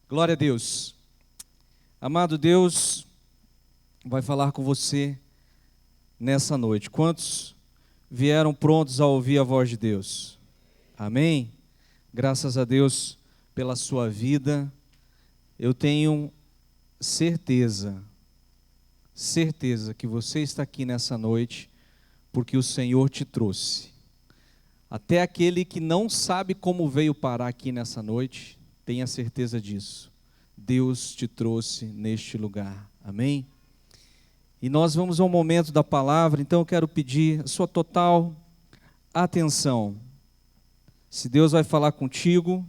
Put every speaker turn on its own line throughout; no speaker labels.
Glória a Deus. Amado Deus, vai falar com você nessa noite. Quantos vieram prontos a ouvir a voz de Deus? Amém? Graças a Deus pela sua vida. Eu tenho certeza que você está aqui nessa noite porque o Senhor te trouxe. Até aquele que não sabe como veio parar aqui nessa noite, tenha certeza disso. Deus te trouxe neste lugar. Amém? E nós vamos ao momento da palavra, então eu quero pedir a sua total atenção. Se Deus vai falar contigo,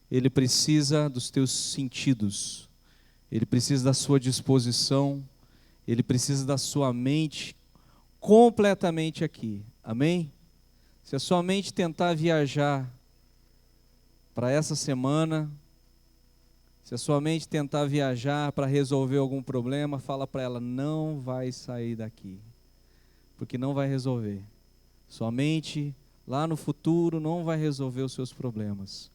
Ele precisa dos teus sentidos, Ele precisa da sua disposição, Ele precisa da sua mente completamente aqui. Amém? Se a sua mente tentar viajar para essa semana, se a sua mente tentar viajar para resolver algum problema, fala para ela, não vai sair daqui, porque não vai resolver. Sua mente lá no futuro não vai resolver os seus problemas.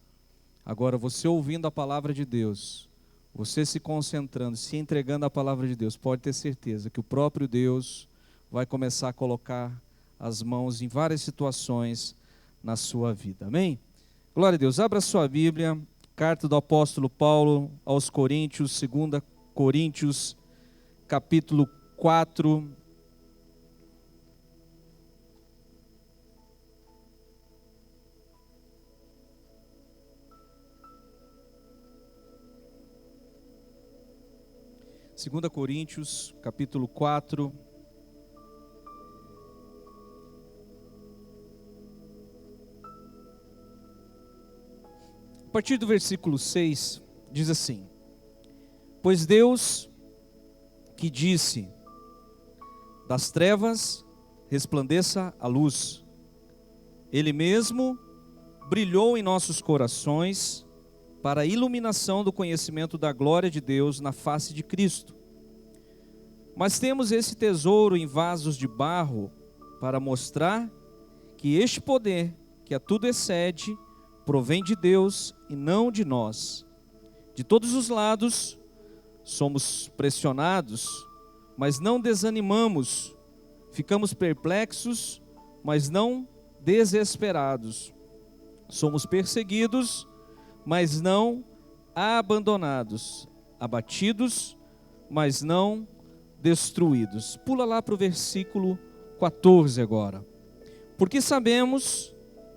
Agora, você ouvindo a palavra de Deus, você se concentrando, se entregando à palavra de Deus, pode ter certeza que o próprio Deus vai começar a colocar as mãos em várias situações na sua vida. Amém? Glória a Deus. Abra sua Bíblia. Carta do apóstolo Paulo aos Coríntios, 2 Coríntios, capítulo 4. Segunda Coríntios, capítulo 4. A partir do versículo 6, diz assim: Pois Deus, que disse, das trevas resplandeça a luz, Ele mesmo brilhou em nossos corações para a iluminação do conhecimento da glória de Deus na face de Cristo. Mas temos esse tesouro em vasos de barro para mostrar que este poder, que a tudo excede, provém de Deus e não de nós. De todos os lados somos pressionados, mas não desanimamos. Ficamos perplexos, mas não desesperados. Somos perseguidos, mas não abandonados. Abatidos, mas não destruídos. Pula lá para o versículo 14 agora. Porque sabemos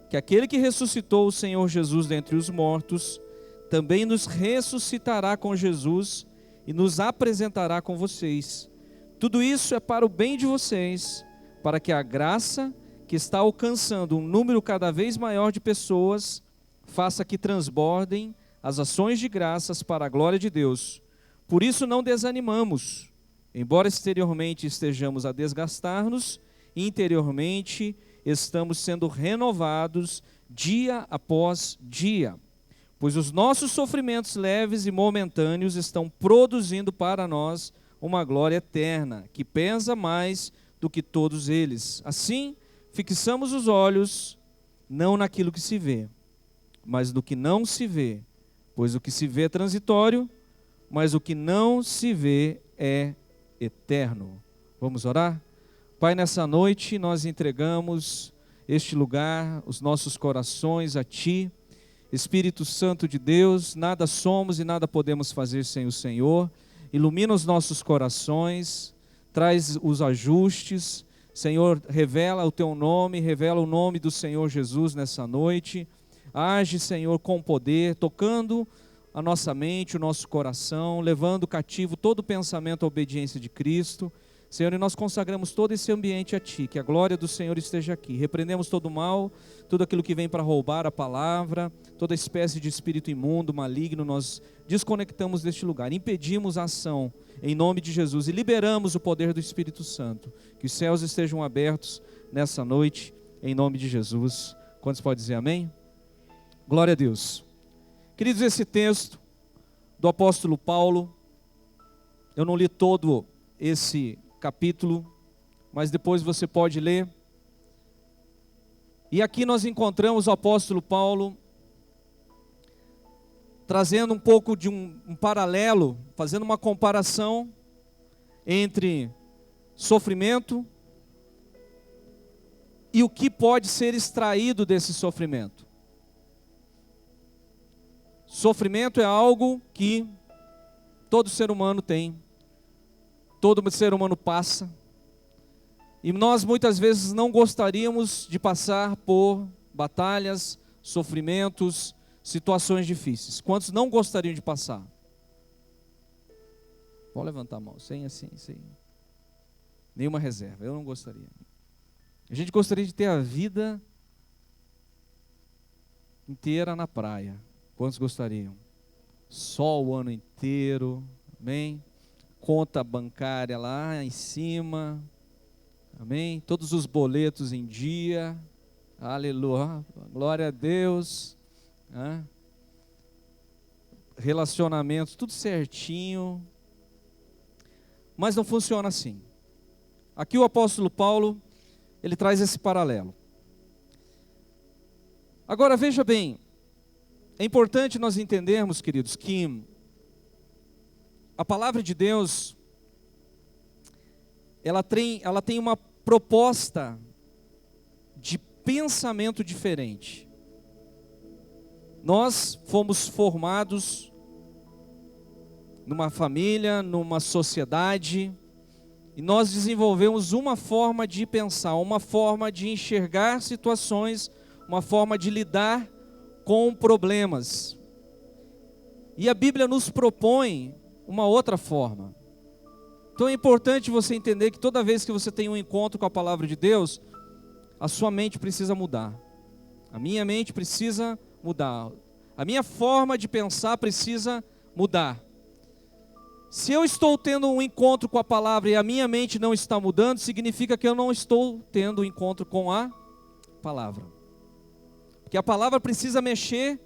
que aquele que ressuscitou o Senhor Jesus dentre os mortos, também nos ressuscitará com Jesus e nos apresentará com vocês. Tudo isso é para o bem de vocês, para que a graça que está alcançando um número cada vez maior de pessoas, faça que transbordem as ações de graças para a glória de Deus. Por isso não desanimamos, embora exteriormente estejamos a desgastar-nos, interiormente estamos sendo renovados dia após dia, pois os nossos sofrimentos leves e momentâneos estão produzindo para nós uma glória eterna, que pesa mais do que todos eles. Assim, fixamos os olhos não naquilo que se vê, mas no que não se vê, pois o que se vê é transitório, mas o que não se vê é eterno. Vamos orar? Pai, nessa noite nós entregamos este lugar, os nossos corações a Ti. Espírito Santo de Deus, nada somos e nada podemos fazer sem o Senhor. Ilumina os nossos corações, traz os ajustes. Senhor, revela o Teu nome, revela o nome do Senhor Jesus nessa noite. Age, Senhor, com poder, tocando a nossa mente, o nosso coração, levando cativo todo pensamento à obediência de Cristo. Senhor, e nós consagramos todo esse ambiente a Ti, que a glória do Senhor esteja aqui. Repreendemos todo o mal, tudo aquilo que vem para roubar a palavra, toda espécie de espírito imundo, maligno, nós desconectamos deste lugar, impedimos a ação em nome de Jesus e liberamos o poder do Espírito Santo. Que os céus estejam abertos nessa noite, em nome de Jesus. Quantos podem dizer amém? Glória a Deus. Queridos, esse texto do apóstolo Paulo, eu não li todo esse capítulo, mas depois você pode ler. E aqui nós encontramos o apóstolo Paulo trazendo um pouco de um paralelo, fazendo uma comparação entre sofrimento e o que pode ser extraído desse sofrimento. Sofrimento é algo que todo ser humano tem, todo ser humano passa, e nós muitas vezes não gostaríamos de passar por batalhas, sofrimentos, situações difíceis. Quantos não gostariam de passar? Pode levantar a mão, sem nenhuma reserva, eu não gostaria. A gente gostaria de ter a vida inteira na praia. Quantos gostariam? Sol o ano inteiro, amém? Conta bancária lá em cima, amém? Todos os boletos em dia, aleluia, glória a Deus, né? Relacionamentos, tudo certinho, mas não funciona assim. Aqui o apóstolo Paulo, ele traz esse paralelo. Agora veja bem, é importante nós entendermos, queridos, que a palavra de Deus, ela tem uma proposta de pensamento diferente. Nós fomos formados numa família, numa sociedade, e nós desenvolvemos uma forma de pensar, uma forma de enxergar situações, uma forma de lidar com problemas. E a Bíblia nos propõe uma outra forma. Então é importante você entender que toda vez que você tem um encontro com a palavra de Deus, a sua mente precisa mudar. A minha mente precisa mudar. A minha forma de pensar precisa mudar. Se eu estou tendo um encontro com a palavra e a minha mente não está mudando, significa que eu não estou tendo um encontro com a palavra. Porque a palavra precisa mexer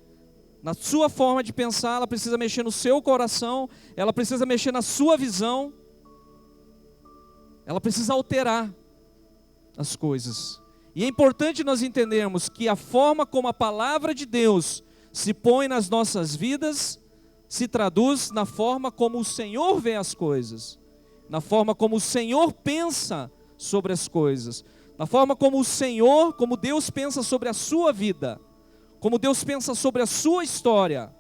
na sua forma de pensar, ela precisa mexer no seu coração, ela precisa mexer na sua visão, ela precisa alterar as coisas. E é importante nós entendermos que a forma como a palavra de Deus se põe nas nossas vidas, se traduz na forma como o Senhor vê as coisas, na forma como o Senhor pensa sobre as coisas, na forma como o Senhor, como Deus pensa sobre a sua vida, como Deus pensa sobre a sua história.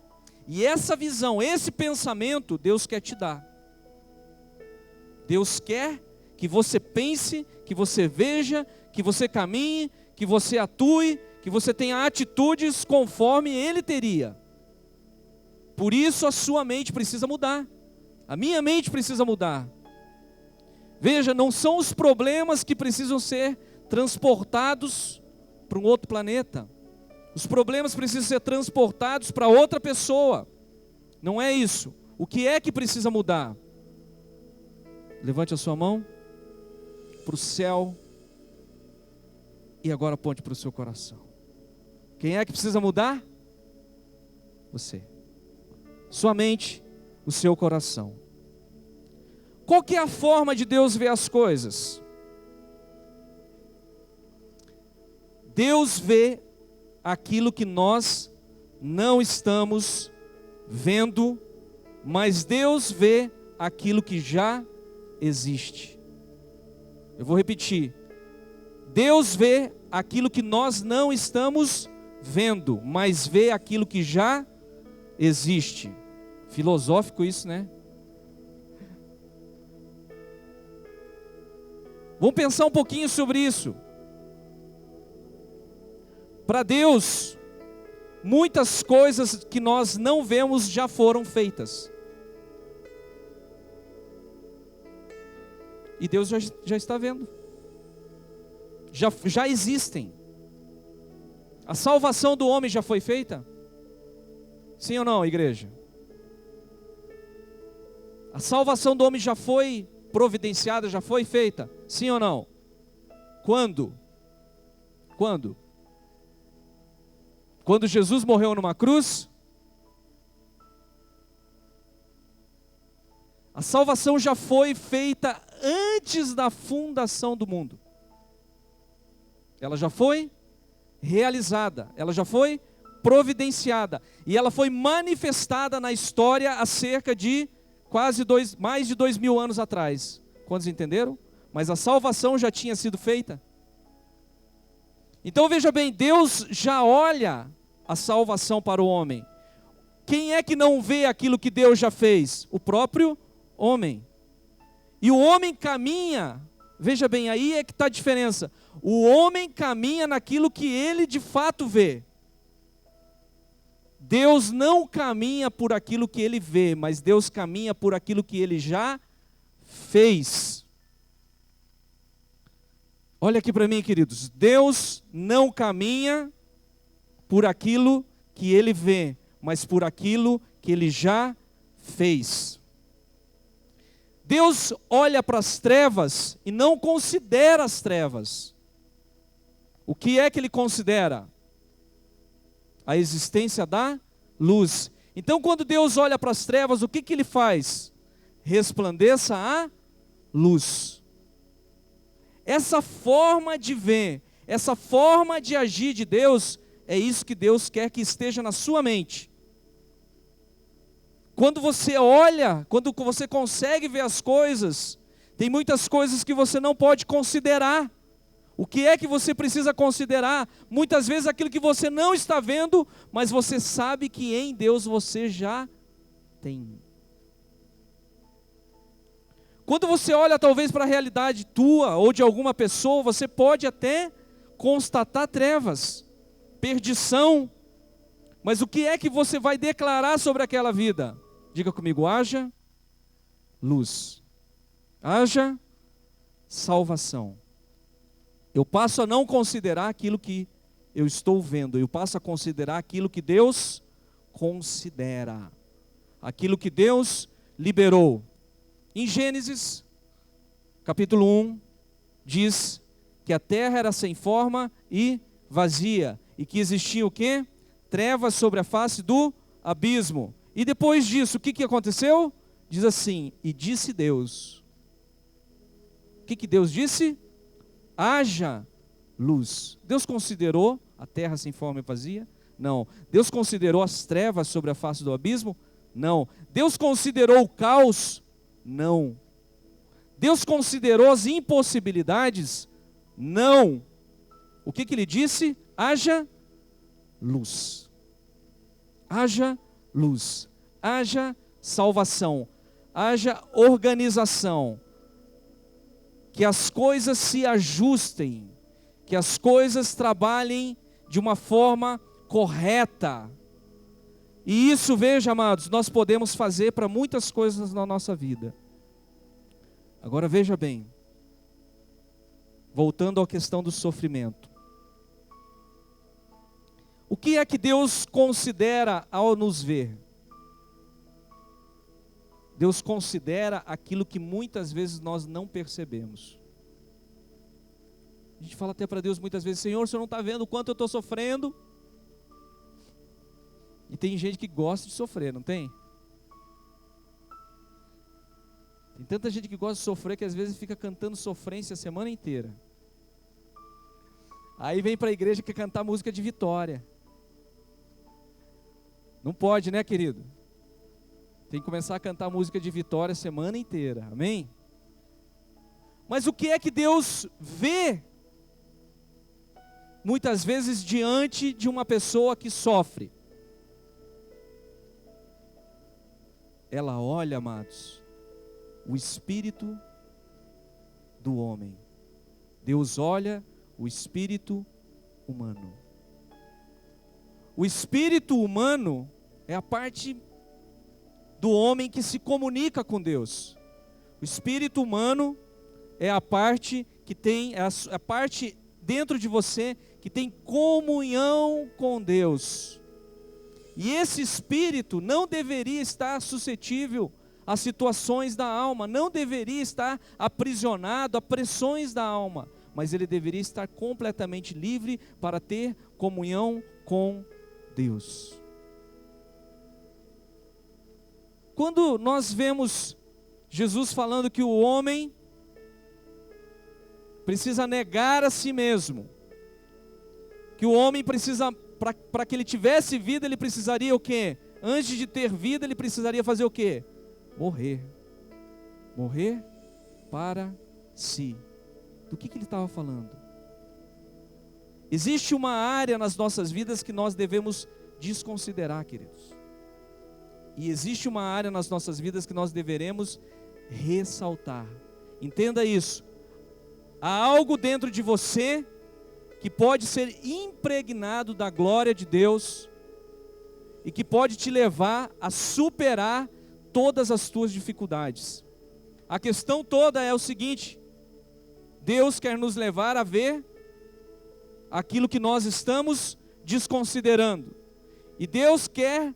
E essa visão, esse pensamento, Deus quer te dar. Deus quer que você pense, que você veja, que você caminhe, que você atue, que você tenha atitudes conforme Ele teria. Por isso a sua mente precisa mudar. A minha mente precisa mudar. Veja, não são os problemas que precisam ser transportados para um outro planeta. Os problemas precisam ser transportados para outra pessoa. Não é isso. O que é que precisa mudar? Levante a sua mão para o céu e agora aponte para o seu coração. Quem é que precisa mudar? Você. Sua mente, o seu coração. Qual que é a forma de Deus ver as coisas? Deus vê aquilo que nós não estamos vendo, mas Deus vê aquilo que já existe. Eu vou repetir. Deus vê aquilo que nós não estamos vendo, mas vê aquilo que já existe. Filosófico isso, né? Vamos pensar um pouquinho sobre isso. Para Deus, muitas coisas que nós não vemos já foram feitas. E Deus já está vendo. Já existem. A salvação do homem já foi feita? Sim ou não, igreja? A salvação do homem já foi providenciada, já foi feita? Sim ou não? Quando? Quando? Quando Jesus morreu numa cruz? A salvação já foi feita antes da fundação do mundo. Ela já foi realizada, ela já foi providenciada. E ela foi manifestada na história há cerca de mais de 2000 anos atrás. Quantos entenderam? Mas a salvação já tinha sido feita. Então veja bem, Deus já olha a salvação para o homem. Quem é que não vê aquilo que Deus já fez? O próprio homem. E o homem caminha, veja bem, aí é que está a diferença. O homem caminha naquilo que ele de fato vê. Deus não caminha por aquilo que ele vê, mas Deus caminha por aquilo que ele já fez. Olha aqui para mim, queridos. Deus não caminha por aquilo que ele vê, mas por aquilo que ele já fez. Deus olha para as trevas e não considera as trevas. O que é que ele considera? A existência da luz. Então, quando Deus olha para as trevas, o que ele faz? Resplandeça a luz. Essa forma de ver, essa forma de agir de Deus, é isso que Deus quer que esteja na sua mente. Quando você olha, quando você consegue ver as coisas, tem muitas coisas que você não pode considerar. O que é que você precisa considerar? Muitas vezes aquilo que você não está vendo, mas você sabe que em Deus você já tem. Quando você olha talvez para a realidade tua ou de alguma pessoa, você pode até constatar trevas, perdição, mas o que é que você vai declarar sobre aquela vida? Diga comigo, haja luz, haja salvação. Eu passo a não considerar aquilo que eu estou vendo, eu passo a considerar aquilo que Deus considera, aquilo que Deus liberou. Em Gênesis, capítulo 1, diz que a terra era sem forma e vazia, e que existia o quê? Trevas sobre a face do abismo. E depois disso, o que aconteceu? Diz assim, e disse Deus. O que Deus disse? Haja luz. Deus considerou a terra sem forma e vazia? Não. Deus considerou as trevas sobre a face do abismo? Não. Deus considerou o caos? Não. Deus considerou as impossibilidades? Não. O que ele disse? Haja luz. Haja luz. Haja salvação. Haja organização. Que as coisas se ajustem. Que as coisas trabalhem de uma forma correta. E isso, veja, amados, nós podemos fazer para muitas coisas na nossa vida. Agora veja bem, voltando à questão do sofrimento. O que é que Deus considera ao nos ver? Deus considera aquilo que muitas vezes nós não percebemos. A gente fala até para Deus muitas vezes, Senhor, o Senhor não está vendo o quanto eu estou sofrendo? E tem gente que gosta de sofrer, não tem? Tem tanta gente que gosta de sofrer que às vezes fica cantando sofrência a semana inteira. Aí vem para a igreja que quer cantar música de vitória. Não pode, né, querido? Tem que começar a cantar música de vitória a semana inteira, amém? Mas o que é que Deus vê? Muitas vezes diante de uma pessoa que sofre. Ela olha, amados, o espírito do homem. Deus olha o espírito humano. O espírito humano é a parte do homem que se comunica com Deus. O espírito humano é a parte que tem, a parte dentro de você que tem comunhão com Deus. E esse espírito não deveria estar suscetível às situações da alma, não deveria estar aprisionado a pressões da alma, mas ele deveria estar completamente livre para ter comunhão com Deus. Quando nós vemos Jesus falando que o homem precisa negar a si mesmo, que o homem precisa para que ele tivesse vida, ele precisaria o quê? Antes de ter vida, ele precisaria fazer o quê? Morrer. Morrer para si. Do que ele estava falando? Existe uma área nas nossas vidas que nós devemos desconsiderar, queridos. E existe uma área nas nossas vidas que nós deveremos ressaltar. Entenda isso. Há algo dentro de você que pode ser impregnado da glória de Deus e que pode te levar a superar todas as tuas dificuldades. A questão toda é o seguinte: Deus quer nos levar a ver aquilo que nós estamos desconsiderando. E Deus quer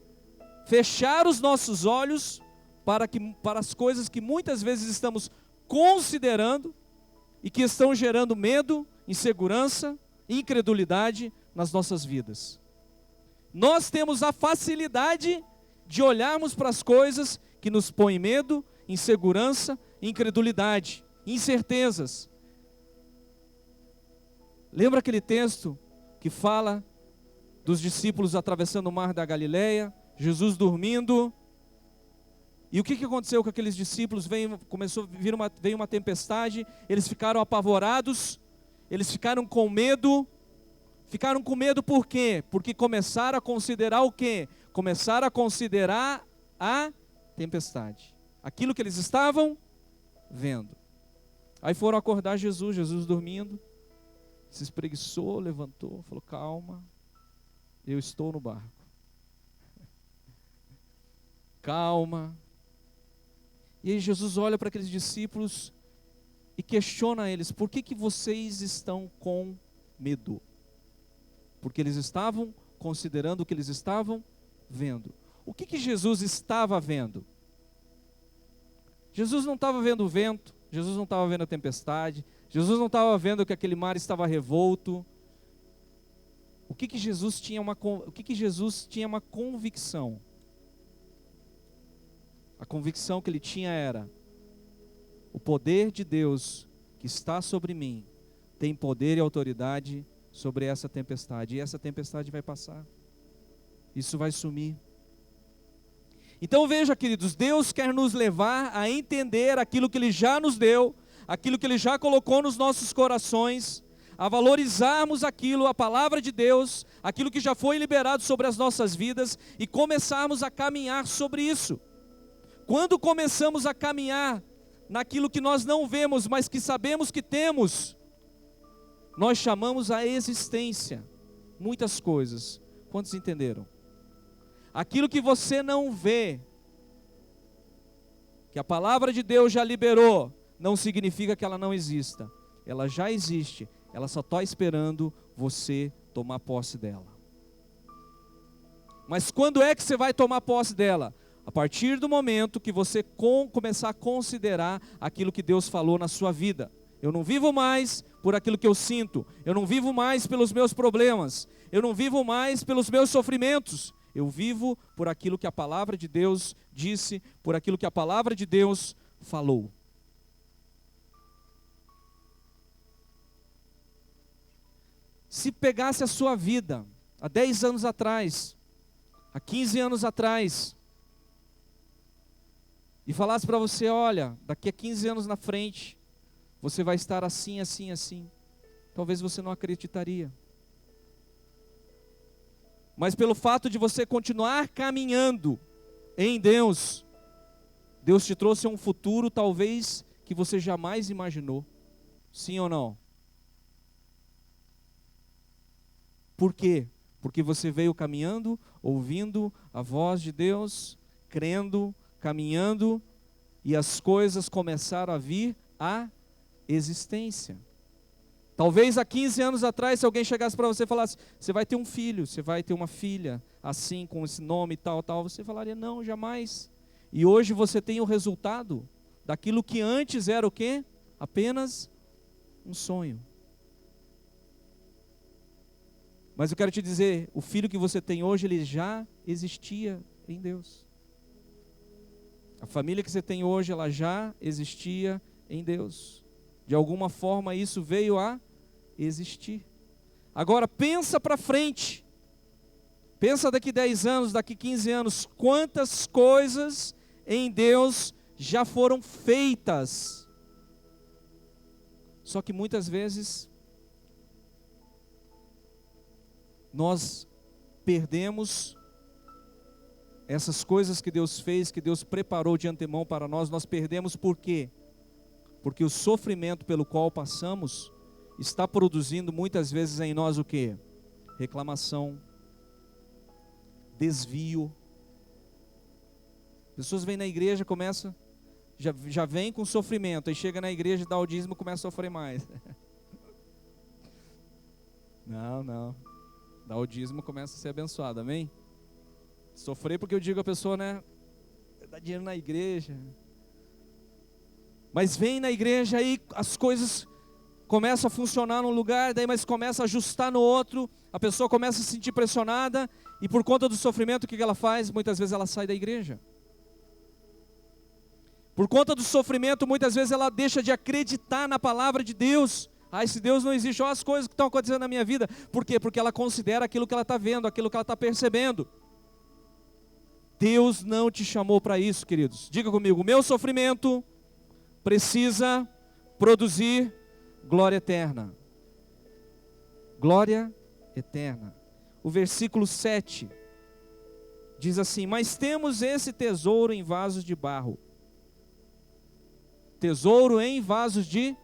fechar os nossos olhos para as coisas que muitas vezes estamos considerando e que estão gerando medo, insegurança, incredulidade nas nossas vidas. Nós temos a facilidade de olharmos para as coisas que nos põem medo, insegurança, incredulidade, incertezas. Lembra aquele texto que fala dos discípulos atravessando o mar da Galileia, Jesus dormindo? E o que aconteceu com aqueles discípulos? Veio uma tempestade, eles ficaram apavorados, eles ficaram com medo. Ficaram com medo por quê? Porque começaram a considerar o quê? Começaram a considerar a tempestade. Aquilo que eles estavam vendo. Aí foram acordar Jesus dormindo. Se espreguiçou, levantou, falou: calma, eu estou no barco. Calma. E aí Jesus olha para aqueles discípulos e questiona eles: por que vocês estão com medo? Porque eles estavam considerando o que eles estavam vendo. O que Jesus estava vendo? Jesus não estava vendo o vento, Jesus não estava vendo a tempestade, Jesus não estava vendo que aquele mar estava revolto. O que Jesus tinha uma convicção? A convicção que ele tinha era: o poder de Deus que está sobre mim tem poder e autoridade sobre essa tempestade, e essa tempestade vai passar, isso vai sumir. Então veja, queridos, Deus quer nos levar a entender aquilo que Ele já nos deu, aquilo que Ele já colocou nos nossos corações, a valorizarmos aquilo, a palavra de Deus, aquilo que já foi liberado sobre as nossas vidas, e começarmos a caminhar sobre isso. Quando começamos a caminhar naquilo que nós não vemos, mas que sabemos que temos, nós chamamos a existência muitas coisas. Quantos entenderam? Aquilo que você não vê, que a palavra de Deus já liberou, não significa que ela não exista. Ela já existe, ela só está esperando você tomar posse dela. Mas quando é que você vai tomar posse dela? A partir do momento que você começar a considerar aquilo que Deus falou na sua vida. Eu não vivo mais por aquilo que eu sinto, eu não vivo mais pelos meus problemas, eu não vivo mais pelos meus sofrimentos, eu vivo por aquilo que a palavra de Deus disse, por aquilo que a palavra de Deus falou. Se pegasse a sua vida há 10 anos atrás, há 15 anos atrás, e falasse para você: olha, daqui a 15 anos na frente, você vai estar assim, assim, assim, talvez você não acreditaria. Mas pelo fato de você continuar caminhando em Deus, Deus te trouxe um futuro talvez que você jamais imaginou. Sim ou não? Por quê? Porque você veio caminhando, ouvindo a voz de Deus, crendo, caminhando, e as coisas começaram a vir à existência. Talvez há 15 anos atrás, se alguém chegasse para você e falasse: você vai ter um filho, você vai ter uma filha, assim, com esse nome e tal, tal, você falaria: não, jamais. E hoje você tem o resultado daquilo que antes era o quê? Apenas um sonho. Mas eu quero te dizer, o filho que você tem hoje, ele já existia em Deus. A família que você tem hoje, ela já existia em Deus. De alguma forma isso veio a existir. Agora pensa para frente. Pensa daqui 10 anos, daqui 15 anos, quantas coisas em Deus já foram feitas. Só que muitas vezes nós perdemos essas coisas que Deus fez, que Deus preparou de antemão para nós perdemos por quê? Porque o sofrimento pelo qual passamos está produzindo muitas vezes em nós o quê? Reclamação, desvio. Pessoas vêm na igreja, começam, já vem com sofrimento, aí chega na igreja, dá o dízimo e começa a sofrer mais. Não. Dá o dízimo, começa a ser abençoado, amém? Sofrer porque eu digo a pessoa, né? Dá dinheiro na igreja. Mas vem na igreja aí, as coisas começam a funcionar num lugar, daí mas começa a ajustar no outro, a pessoa começa a se sentir pressionada, e por conta do sofrimento, o que ela faz? Muitas vezes ela sai da igreja. Por conta do sofrimento, muitas vezes ela deixa de acreditar na palavra de Deus. Esse Deus não existe, olha as coisas que estão acontecendo na minha vida. Por quê? Porque ela considera aquilo que ela está vendo, aquilo que ela está percebendo. Deus não te chamou para isso, queridos. Diga comigo, o meu sofrimento precisa produzir glória eterna. Glória eterna. O versículo 7 diz assim: mas temos esse tesouro em vasos de barro. Tesouro em vasos de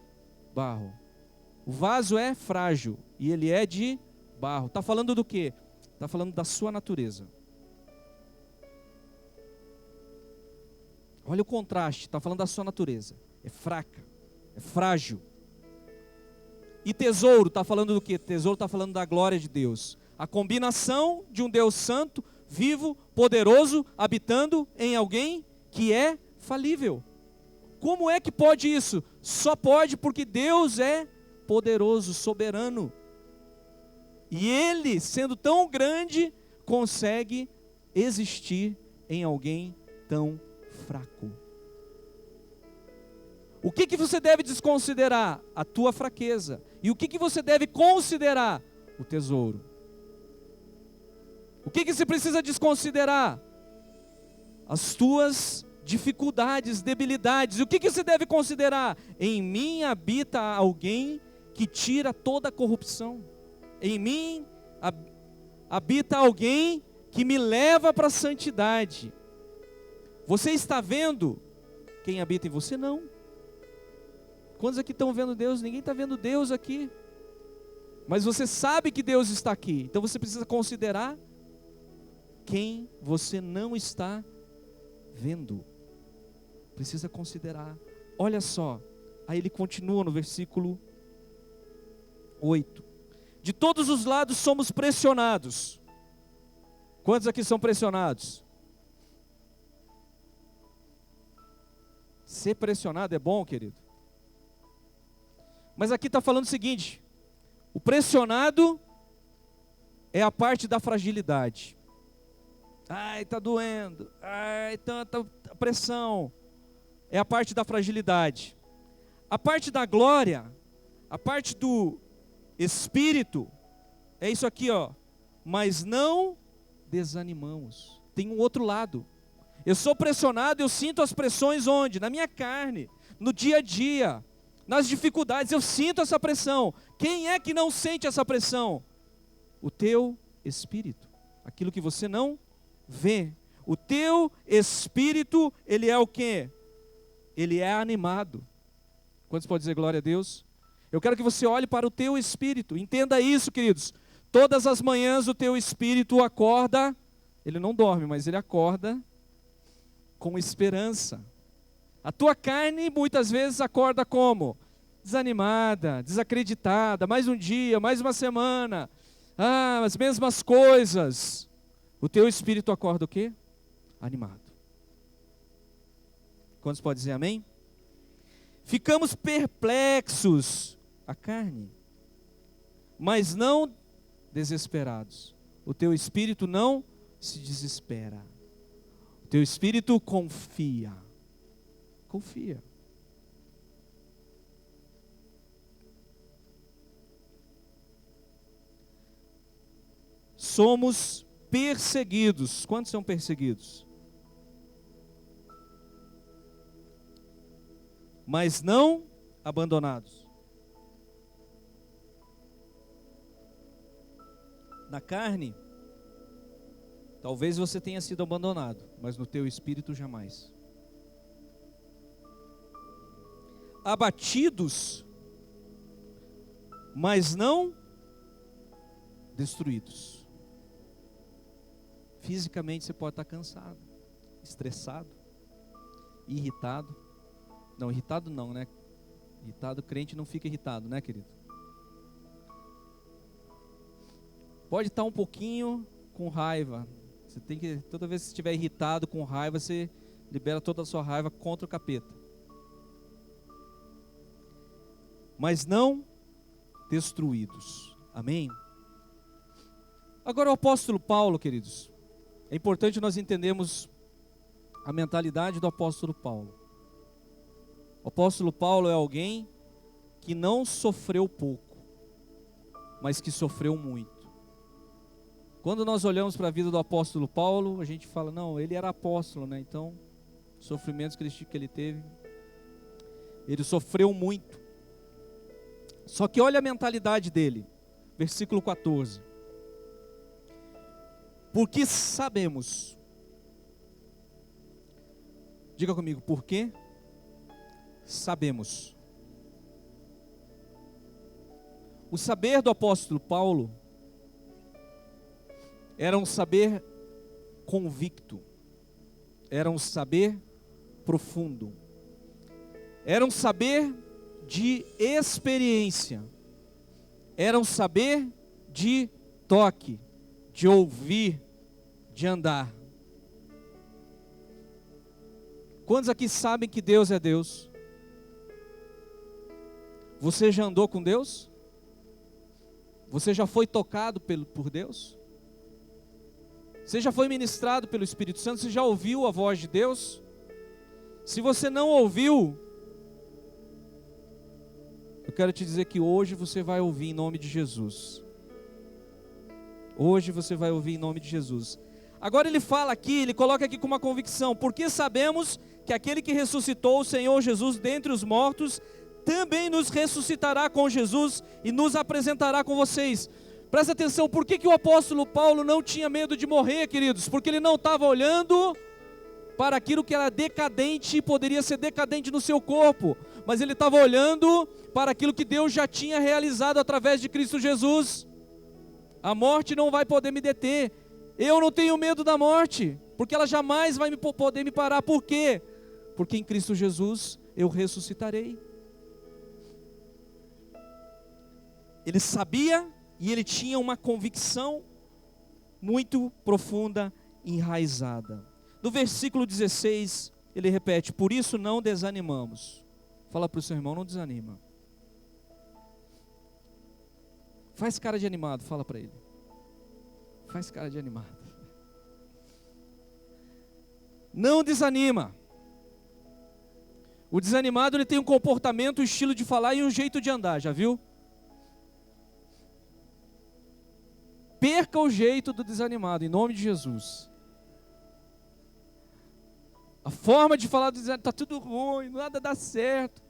barro. O vaso é frágil e ele é de barro. Está falando do quê? Está falando da sua natureza. Olha o contraste, está falando da sua natureza. É fraca, é frágil. E tesouro, está falando do quê? Tesouro está falando da glória de Deus. A combinação de um Deus santo, vivo, poderoso, habitando em alguém que é falível. Como é que pode isso? Só pode porque Deus é poderoso, soberano. E Ele, sendo tão grande, consegue existir em alguém tão fraco. O que você deve desconsiderar? A tua fraqueza. E o que você deve considerar? O tesouro. O que você precisa desconsiderar? As tuas dificuldades, debilidades. E o que você deve considerar? Em mim habita alguém que tira toda a corrupção. Em mim habita alguém que me leva para a santidade. Você está vendo quem habita em você? Não. Quantos aqui estão vendo Deus? Ninguém está vendo Deus aqui. Mas você sabe que Deus está aqui. Então você precisa considerar quem você não está vendo. Precisa considerar. Olha só. Aí ele continua no versículo 8. De todos os lados somos pressionados. Quantos aqui são pressionados? Ser pressionado é bom, querido. Mas aqui está falando o seguinte: o pressionado é a parte da fragilidade. Ai, está doendo. Ai, tanta pressão. É a parte da fragilidade. A parte da glória, a parte do Espírito, é isso aqui, ó. Mas não desanimamos. Tem um outro lado. Eu sou pressionado, eu sinto as pressões onde? Na minha carne, no dia a dia, nas dificuldades, eu sinto essa pressão. Quem é que não sente essa pressão? O teu espírito, aquilo que você não vê. O teu espírito, ele é o quê? Ele é animado. Quantos podem dizer glória a Deus? Eu quero que você olhe para o teu espírito, entenda isso, queridos. Todas as manhãs o teu espírito acorda, ele não dorme, mas ele acorda com esperança. A tua carne muitas vezes acorda como? Desanimada, desacreditada, mais um dia, mais uma semana, as mesmas coisas. O teu espírito acorda o quê? Animado. Quantos podem dizer amém? Ficamos perplexos, a carne, mas não desesperados. O teu espírito não se desespera. O teu espírito confia. Confia. Somos perseguidos. Quantos são perseguidos? Mas não abandonados. Na carne, talvez você tenha sido abandonado, mas no teu espírito jamais. Abatidos, mas não destruídos. Fisicamente você pode estar cansado, estressado, irritado. Não, irritado não, né? Irritado, crente não fica irritado, né, querido? Pode estar um pouquinho com raiva. Você tem que, toda vez que você estiver irritado, com raiva, você libera toda a sua raiva contra o capeta. Mas não destruídos. Amém? Agora o apóstolo Paulo, queridos, é importante nós entendermos a mentalidade do apóstolo Paulo. O apóstolo Paulo é alguém que não sofreu pouco, mas que sofreu muito. Quando nós olhamos para a vida do apóstolo Paulo, a gente fala, não, ele era apóstolo, né? Então, os sofrimentos que ele teve, ele sofreu muito. Só que olha a mentalidade dele, versículo 14. Porque sabemos, diga comigo, porque sabemos. O saber do apóstolo Paulo era um saber convicto, era um saber profundo, era um saber de experiência, era um saber de toque, de ouvir, de andar. Quantos aqui sabem que Deus é Deus? Você já andou com Deus? Você já foi tocado por Deus? Você já foi ministrado pelo Espírito Santo? Você já ouviu a voz de Deus? Se você não ouviu, eu quero te dizer que hoje você vai ouvir em nome de Jesus. Hoje você vai ouvir em nome de Jesus. Agora ele fala aqui, ele coloca aqui com uma convicção, porque sabemos que aquele que ressuscitou o Senhor Jesus dentre os mortos, também nos ressuscitará com Jesus e nos apresentará com vocês. Presta atenção, por que o apóstolo Paulo não tinha medo de morrer, queridos? Porque ele não estava olhando para aquilo que era decadente e poderia ser decadente no seu corpo, mas ele estava olhando para aquilo que Deus já tinha realizado através de Cristo Jesus. A morte não vai poder me deter. Eu não tenho medo da morte, porque ela jamais vai poder me parar. Por quê? Porque em Cristo Jesus eu ressuscitarei. Ele sabia e ele tinha uma convicção muito profunda, enraizada. No versículo 16, ele repete, por isso não desanimamos. Fala para o seu irmão, não desanima. Faz cara de animado, fala para ele. Faz cara de animado. Não desanima. O desanimado, ele tem um comportamento, um estilo de falar e um jeito de andar, já viu? Perca o jeito do desanimado, em nome de Jesus. A forma de falar do desanimado, está tudo ruim, nada dá certo.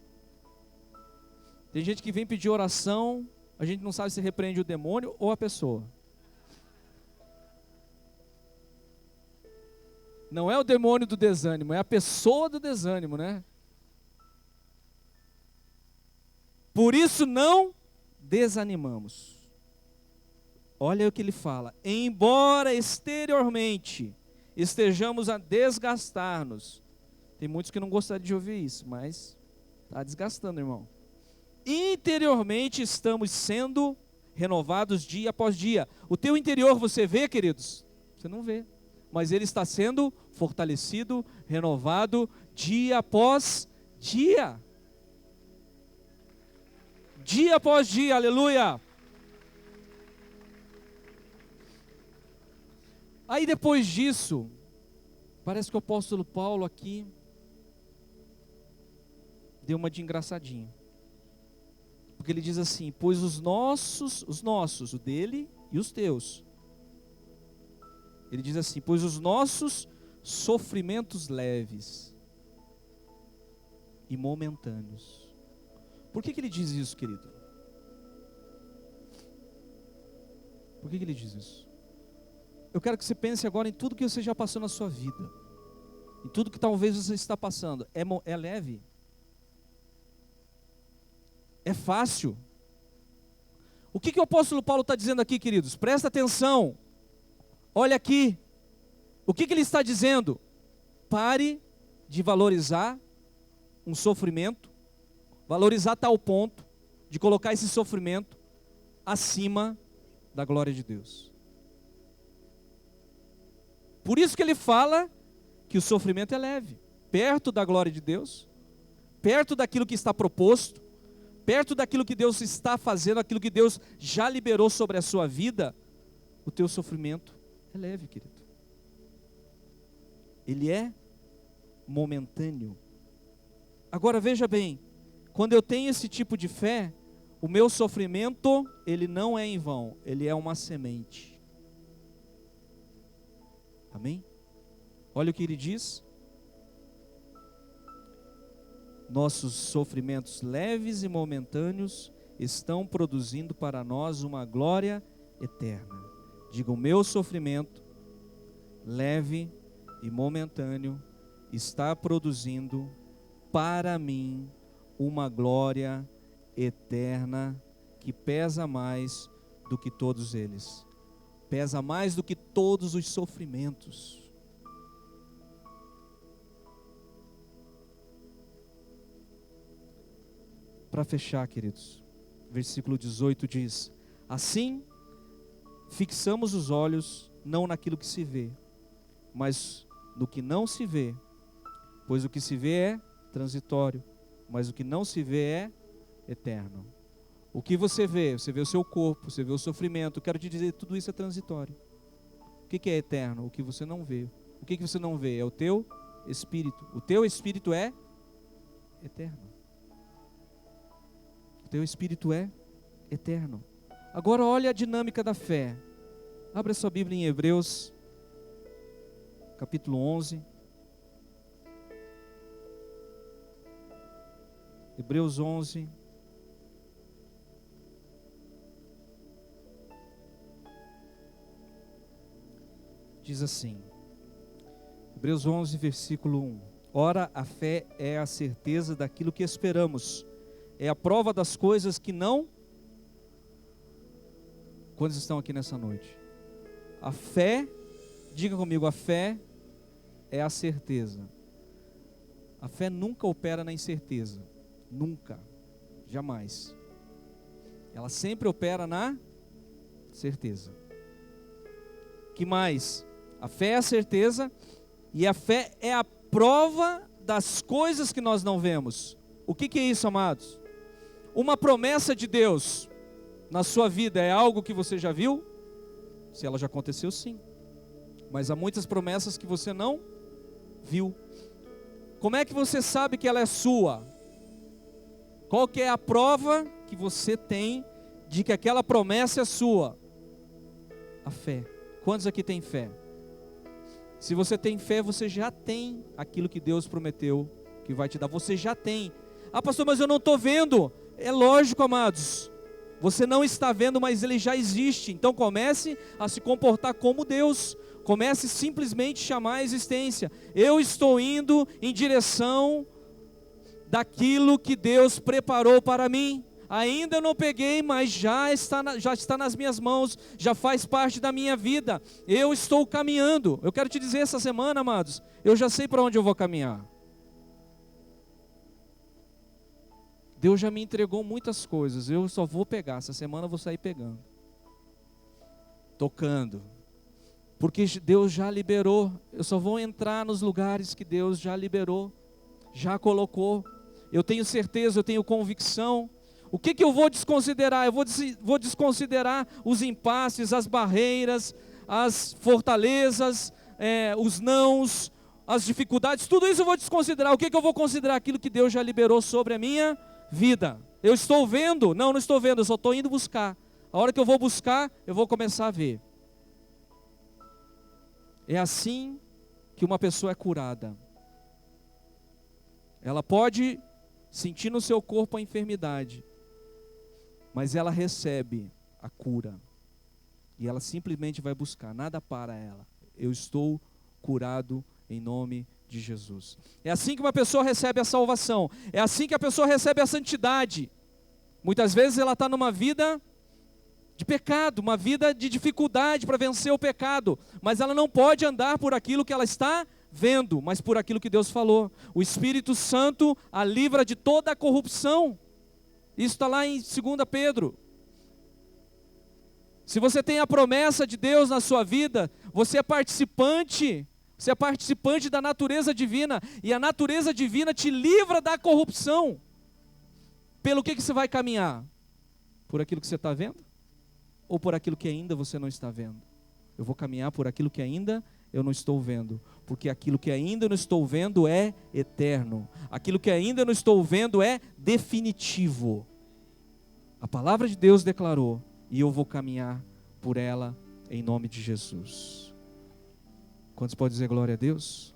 Tem gente que vem pedir oração, a gente não sabe se repreende o demônio ou a pessoa. Não é o demônio do desânimo, é a pessoa do desânimo, né? Por isso não desanimamos. Olha o que ele fala, embora exteriormente estejamos a desgastar-nos. Tem muitos que não gostariam de ouvir isso, mas está desgastando, irmão. Interiormente estamos sendo renovados dia após dia. O teu interior você vê, queridos? Você não vê, mas ele está sendo fortalecido, renovado dia após dia. Dia após dia, aleluia. Aí depois disso, parece que o apóstolo Paulo aqui deu uma de engraçadinho. Porque ele diz assim, pois os nossos, o dele e os teus, Ele diz assim: pois os nossos sofrimentos leves e momentâneos. Por que ele diz isso, querido? Por que ele diz isso? Eu quero que você pense agora em tudo que você já passou na sua vida, em tudo que talvez você está passando. É leve? É fácil? O que o apóstolo Paulo está dizendo aqui, queridos? Presta atenção. Olha aqui. O que ele está dizendo? Pare de valorizar um sofrimento, valorizar tal ponto de colocar esse sofrimento acima da glória de Deus. Por isso que ele fala que o sofrimento é leve, perto da glória de Deus, perto daquilo que está proposto, perto daquilo que Deus está fazendo, aquilo que Deus já liberou sobre a sua vida. O teu sofrimento é leve, querido. Ele é momentâneo. Agora veja bem, quando eu tenho esse tipo de fé, o meu sofrimento, ele não é em vão, ele é uma semente. Amém? Olha o que ele diz: nossos sofrimentos leves e momentâneos estão produzindo para nós uma glória eterna. Diga: o meu sofrimento leve e momentâneo está produzindo para mim uma glória eterna que pesa mais do que todos eles, pesa mais do que todos os sofrimentos. Para fechar, queridos, versículo 18 diz: assim, fixamos os olhos não naquilo que se vê, mas no que não se vê, pois o que se vê é transitório, mas o que não se vê é eterno. O que você vê o seu corpo, você vê o sofrimento. Eu quero te dizer, tudo isso é transitório. O que é eterno? O que você não vê. O que você não vê? É o teu espírito. O teu espírito é eterno. O teu espírito é eterno. Agora olha a dinâmica da fé. Abra sua Bíblia em Hebreus, capítulo 11. Hebreus 11. Diz assim, Hebreus 11, versículo 1. Ora, a fé é a certeza daquilo que esperamos, é a prova das coisas que não... Quantos estão aqui nessa noite? A fé, diga comigo, a fé é a certeza. A fé nunca opera na incerteza, nunca, jamais. Ela sempre opera na certeza. Que mais? A fé é a certeza, e a fé é a prova das coisas que nós não vemos. O que é isso, amados? Uma promessa de Deus na sua vida é algo que você já viu? Se ela já aconteceu, sim. Mas há muitas promessas que você não viu. Como é que você sabe que ela é sua? Qual que é a prova que você tem de que aquela promessa é sua? A fé. Quantos aqui têm fé? Se você tem fé, você já tem aquilo que Deus prometeu que vai te dar. Você já tem. Ah, pastor, mas eu não estou vendo. É lógico, amados. Você não está vendo, mas ele já existe. Então comece a se comportar como Deus. Comece simplesmente a chamar a existência. Eu estou indo em direção daquilo que Deus preparou para mim. Ainda não peguei, mas já está nas minhas mãos, já faz parte da minha vida. Eu estou caminhando. Eu quero te dizer essa semana, amados, eu já sei para onde eu vou caminhar. Deus já me entregou muitas coisas, eu só vou pegar. Essa semana eu vou sair pegando, tocando, porque Deus já liberou. Eu só vou entrar nos lugares que Deus já liberou, já colocou. Eu tenho certeza, eu tenho convicção. O que eu vou desconsiderar? Eu vou desconsiderar os impasses, as barreiras, as fortalezas, os nãos, as dificuldades. Tudo isso eu vou desconsiderar. O que eu vou considerar? Aquilo que Deus já liberou sobre a minha vida. Eu estou vendo? Não estou vendo, eu só estou indo buscar. A hora que eu vou buscar, eu vou começar a ver. É assim que uma pessoa é curada. Ela pode sentir no seu corpo a enfermidade, mas ela recebe a cura. E ela simplesmente vai buscar, nada para ela. Eu estou curado em nome de Jesus. É assim que uma pessoa recebe a salvação. É assim que a pessoa recebe a santidade. Muitas vezes ela está numa vida de pecado, uma vida de dificuldade para vencer o pecado, mas ela não pode andar por aquilo que ela está vendo, mas por aquilo que Deus falou. O Espírito Santo a livra de toda a corrupção. Isso está lá em 2 Pedro. Se você tem a promessa de Deus na sua vida, você é participante da natureza divina, e a natureza divina te livra da corrupção. Pelo que você vai caminhar? Por aquilo que você está vendo? Ou por aquilo que ainda você não está vendo? Eu vou caminhar por aquilo que ainda eu não estou vendo, porque aquilo que ainda eu não estou vendo é eterno, aquilo que ainda eu não estou vendo é definitivo. A palavra de Deus declarou, e eu vou caminhar por ela em nome de Jesus. Quantos podem dizer glória a Deus?